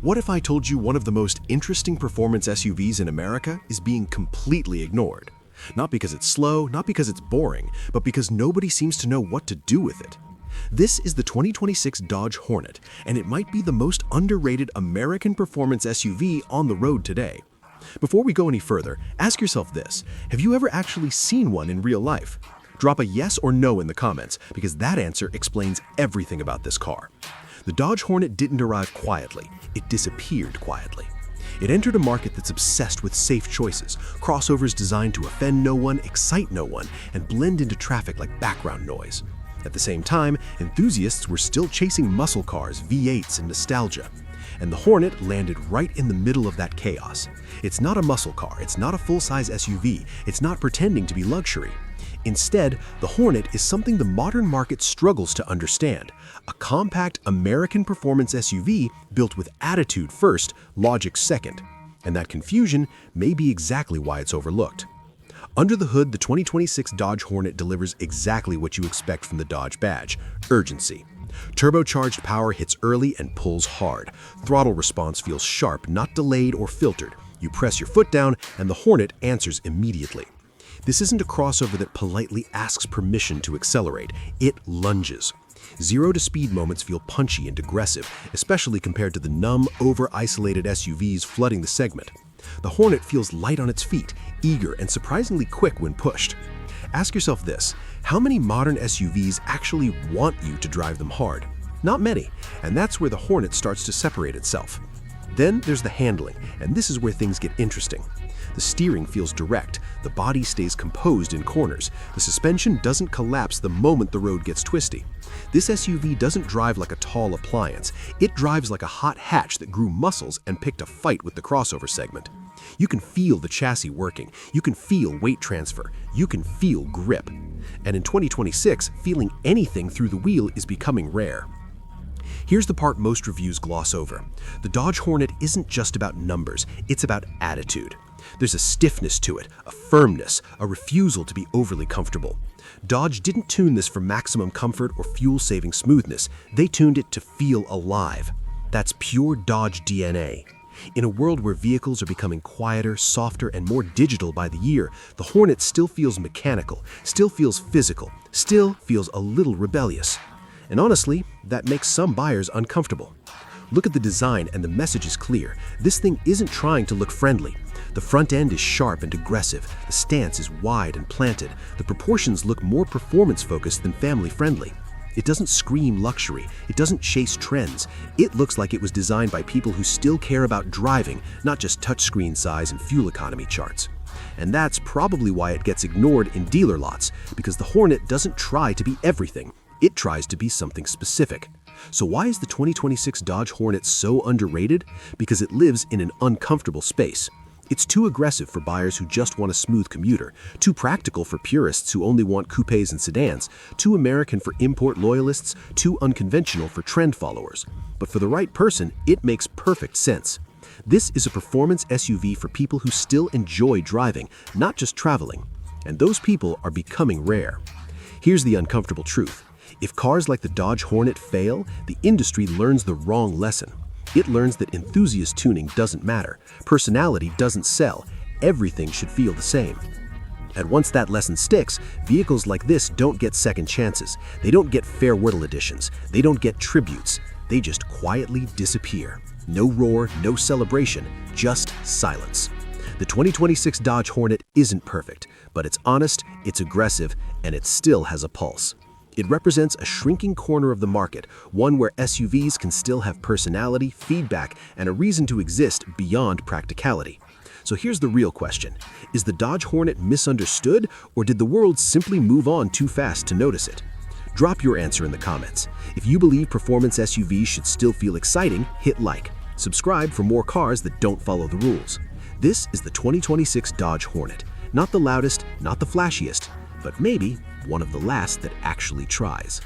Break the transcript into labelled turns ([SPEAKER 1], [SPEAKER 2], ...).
[SPEAKER 1] What if I told you one of the most interesting performance SUVs in America is being completely ignored? Not because it's slow, not because it's boring, but because nobody seems to know what to do with it. This is the 2026 Dodge Hornet, and it might be the most underrated American performance SUV on the road today. Before we go any further, ask yourself this: have you ever actually seen one in real life? Drop a yes or no in the comments, because that answer explains everything about this car. The Dodge Hornet didn't arrive quietly, it disappeared quietly. It entered a market that's obsessed with safe choices, crossovers designed to offend no one, excite no one, and blend into traffic like background noise. At the same time, enthusiasts were still chasing muscle cars, V8s, and nostalgia. And the Hornet landed right in the middle of that chaos. It's not a muscle car, it's not a full-size SUV, it's not pretending to be luxury. Instead, the Hornet is something the modern market struggles to understand: a compact American performance SUV built with attitude first, logic second. And that confusion may be exactly why it's overlooked. Under the hood, the 2026 Dodge Hornet delivers exactly what you expect from the Dodge badge: urgency. Turbocharged power hits early and pulls hard. Throttle response feels sharp, not delayed or filtered. You press your foot down, and the Hornet answers immediately. This isn't a crossover that politely asks permission to accelerate. It lunges. Zero-to-speed moments feel punchy and aggressive, especially compared to the numb, over-isolated SUVs flooding the segment. The Hornet feels light on its feet, eager and surprisingly quick when pushed. Ask yourself this: how many modern SUVs actually want you to drive them hard? Not many, and that's where the Hornet starts to separate itself. Then there's the handling, and this is where things get interesting. The steering feels direct, the body stays composed in corners, the suspension doesn't collapse the moment the road gets twisty. This SUV doesn't drive like a tall appliance, it drives like a hot hatch that grew muscles and picked a fight with the crossover segment. You can feel the chassis working, you can feel weight transfer, you can feel grip. And in 2026, feeling anything through the wheel is becoming rare. Here's the part most reviews gloss over. The Dodge Hornet isn't just about numbers, it's about attitude. There's a stiffness to it, a firmness, a refusal to be overly comfortable. Dodge didn't tune this for maximum comfort or fuel-saving smoothness, they tuned it to feel alive. That's pure Dodge DNA. In a world where vehicles are becoming quieter, softer, and more digital by the year, the Hornet still feels mechanical, still feels physical, still feels a little rebellious. And honestly, that makes some buyers uncomfortable. Look at the design and the message is clear. This thing isn't trying to look friendly. The front end is sharp and aggressive, the stance is wide and planted, the proportions look more performance-focused than family-friendly. It doesn't scream luxury, it doesn't chase trends. It looks like it was designed by people who still care about driving, not just touchscreen size and fuel economy charts. And that's probably why it gets ignored in dealer lots, because the Hornet doesn't try to be everything. It tries to be something specific. So why is the 2026 Dodge Hornet so underrated? Because it lives in an uncomfortable space. It's too aggressive for buyers who just want a smooth commuter, too practical for purists who only want coupes and sedans, too American for import loyalists, too unconventional for trend followers. But for the right person, it makes perfect sense. This is a performance SUV for people who still enjoy driving, not just traveling. And those people are becoming rare. Here's the uncomfortable truth: if cars like the Dodge Hornet fail, the industry learns the wrong lesson. It learns that enthusiast tuning doesn't matter, personality doesn't sell, everything should feel the same. And once that lesson sticks, vehicles like this don't get second chances, they don't get farewell editions, they don't get tributes, they just quietly disappear. No roar, no celebration, just silence. The 2026 Dodge Hornet isn't perfect, but it's honest, it's aggressive, and it still has a pulse. It represents a shrinking corner of the market, one where SUVs can still have personality, feedback, and a reason to exist beyond practicality. So here's the real question: is the Dodge Hornet misunderstood, or did the world simply move on too fast to notice it? Drop your answer in the comments. If you believe performance SUVs should still feel exciting, hit like. Subscribe for more cars that don't follow the rules. This is the 2026 Dodge Hornet. Not the loudest, not the flashiest, but maybe one of the last that actually tries.